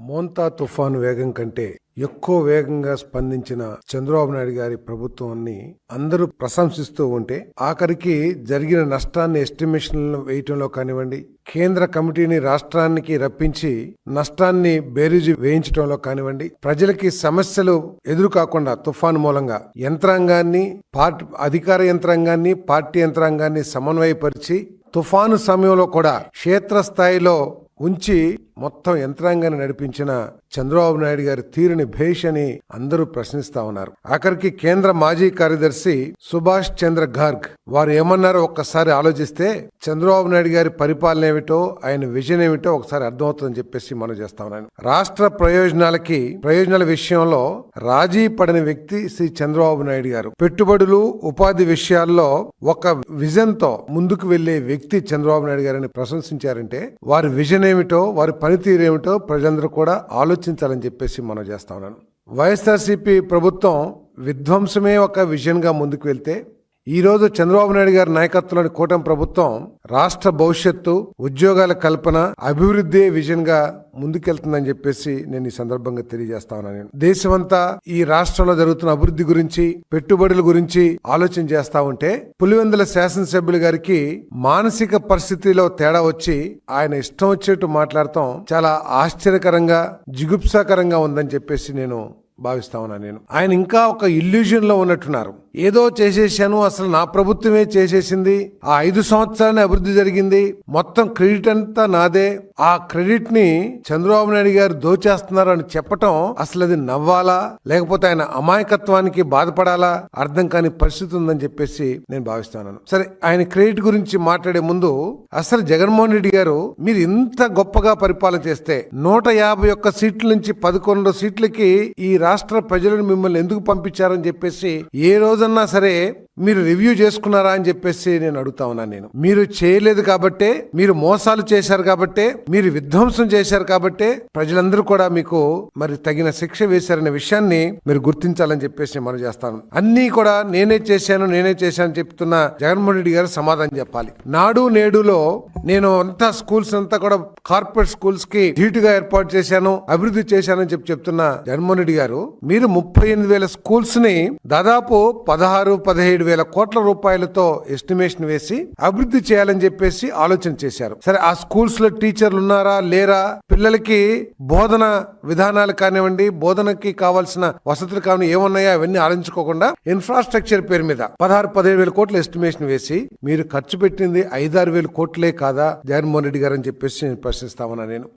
మోంతా తుఫాను వేగం కంటే ఎక్కువ వేగంగా స్పందించిన చంద్రబాబు నాయుడు గారి ప్రభుత్వాన్ని అందరూ ప్రశంసిస్తూ ఉంటే ఆఖరికి జరిగిన నష్టాన్ని ఎస్టిమేషన్లు వేయటంలో కానివ్వండి, కేంద్ర కమిటీని రాష్ట్రానికి రప్పించి నష్టాన్ని బేరీజు వేయించడంలో కానివ్వండి, ప్రజలకి సమస్యలు ఎదురు కాకుండా తుఫాను మూలంగా యంత్రాంగాన్ని, అధికార యంత్రాంగాన్ని, పార్టీ యంత్రాంగాన్ని సమన్వయపరిచి తుఫాను సమయంలో కూడా క్షేత్రస్థాయిలో ఉంచి మొత్తం యంత్రాంగాన్ని నడిపించిన చంద్రబాబు నాయుడు గారి తీరుని భేష్ అని అందరూ ప్రశ్నిస్తా ఉన్నారు. ఆఖరికి కేంద్ర మాజీ కార్యదర్శి సుభాష్ చంద్ర గార్గ్ వారు ఏమన్నారో ఒక్కసారి ఆలోచిస్తే చంద్రబాబు నాయుడు గారి పరిపాలన ఏమిటో, ఆయన విజన్ ఏమిటో ఒకసారి అర్థమవుతుందని చెప్పేసి మనం చేస్తా ఉన్నాను. రాష్ట్ర ప్రయోజనాల విషయంలో రాజీ పడని వ్యక్తి శ్రీ చంద్రబాబు నాయుడు గారు. పెట్టుబడులు, ఉపాధి విషయాల్లో ఒక విజన్ తో ముందుకు వెళ్లే వ్యక్తి చంద్రబాబు నాయుడు గారిని ప్రశంసించారంటే వారి విజన్ ఏమిటో, వారి పనితీరు ఏమిటో ప్రజలందరూ కూడా ఆలోచించాలని చెప్పేసి మనం చేస్తా ఉన్నాను. వైఎస్ఆర్సీపీ ప్రభుత్వం విధ్వంసమే ఒక విజన్ గా ముందుకు వెళ్తే ఈ రోజు చంద్రబాబు నాయుడు గారి నాయకత్వంలోని కూటమి ప్రభుత్వం రాష్ట్ర భవిష్యత్తు, ఉద్యోగాల కల్పన, అభివృద్ధి విజన్ గా ముందుకెళ్తుందని చెప్పేసి నేను ఈ సందర్భంగా తెలియజేస్తా ఉన్నాను. దేశమంతా ఈ రాష్ట్రంలో జరుగుతున్న అభివృద్ధి గురించి, పెట్టుబడుల గురించి ఆలోచన చేస్తా ఉంటే పులివెందుల శాసనసభ్యులు గారికి మానసిక పరిస్థితిలో తేడా వచ్చి ఆయన ఇష్టం వచ్చేట్టు మాట్లాడటం చాలా ఆశ్చర్యకరంగా, జిగుప్సాకరంగా ఉందని చెప్పేసి నేను భావిస్తా ఉన్నాను. ఆయన ఇంకా ఒక ఇల్యూజన్ లో ఉన్నట్టున్నారు. ఏదో చేసేసాను, అసలు నా ప్రభుత్వమే చేసేసింది, ఆ 5 సంవత్సరాలనే అభివృద్ధి జరిగింది, మొత్తం క్రెడిట్ అంతా నాదే, ఆ క్రెడిట్ ని చంద్రబాబు నాయుడు గారు దోచేస్తున్నారు అని చెప్పటం అసలు అది నవ్వాలా లేకపోతే ఆయన అమాయకత్వానికి బాధపడాలా అర్థం కాని పరిస్థితి ఉందని చెప్పేసి నేను భావిస్తున్నాను. సరే, ఆయన క్రెడిట్ గురించి మాట్లాడే ముందు అసలు జగన్మోహన్ రెడ్డి గారు మీరు ఇంత గొప్పగా పరిపాలన చేస్తే 151 సీట్ల నుంచి 11 సీట్లకి ఈ రాష్ట్ర ప్రజలను మిమ్మల్ని ఎందుకు పంపించారని చెప్పేసి ఏ రోజన్నా సరే మీరు రివ్యూ చేసుకున్నారా అని చెప్పేసి నేను అడుగుతా ఉన్నాను. మీరు చేయలేదు కాబట్టే, మీరు మోసాలు చేశారు కాబట్టే, మీరు విధ్వంసం చేశారు కాబట్టే ప్రజలందరూ కూడా మీకు మరి తగిన శిక్ష వేశారనే విషయాన్ని మీరు గుర్తించాలని చెప్పేసి మనం చేస్తాను. అన్నీ కూడా నేనే చేశాను చెప్తున్న జగన్మోహన్ రెడ్డి గారు సమాధానం చెప్పాలి. నాడు నేడులో నేను అంతా స్కూల్స్ అంతా కూడా కార్పొరేట్ స్కూల్స్ కి ధీటుగా ఏర్పాటు చేశాను, అభివృద్ధి చేశానని చెప్తున్న జగన్మోహన్ రెడ్డి గారు మీరు 38,000 స్కూల్స్ ని దాదాపు 16-17,000 కోట్ల రూపాయలతో ఎస్టిమేషన్ వేసి అభివృద్ధి చేయాలని చెప్పేసి ఆలోచన చేశారు. సరే, ఆ స్కూల్స్ లో టీచర్లు ఉన్నారా లేరా, పిల్లలకి బోధన విధానాలు కానివ్వండి, బోధనకి కావాల్సిన వసతులు కాని ఏమున్నాయా అవన్నీ ఆలోచించుకోకుండా ఇన్ఫ్రాస్ట్రక్చర్ పేరు మీద 16-17,000 కోట్ల ఎస్టిమేషన్ వేసి మీరు ఖర్చు పెట్టింది 5-6 వేల కోట్లే కాదా జగన్మోహన్ రెడ్డి గారు అని చెప్పేసి నేను ప్రశ్నిస్తా ఉన్నా నేను.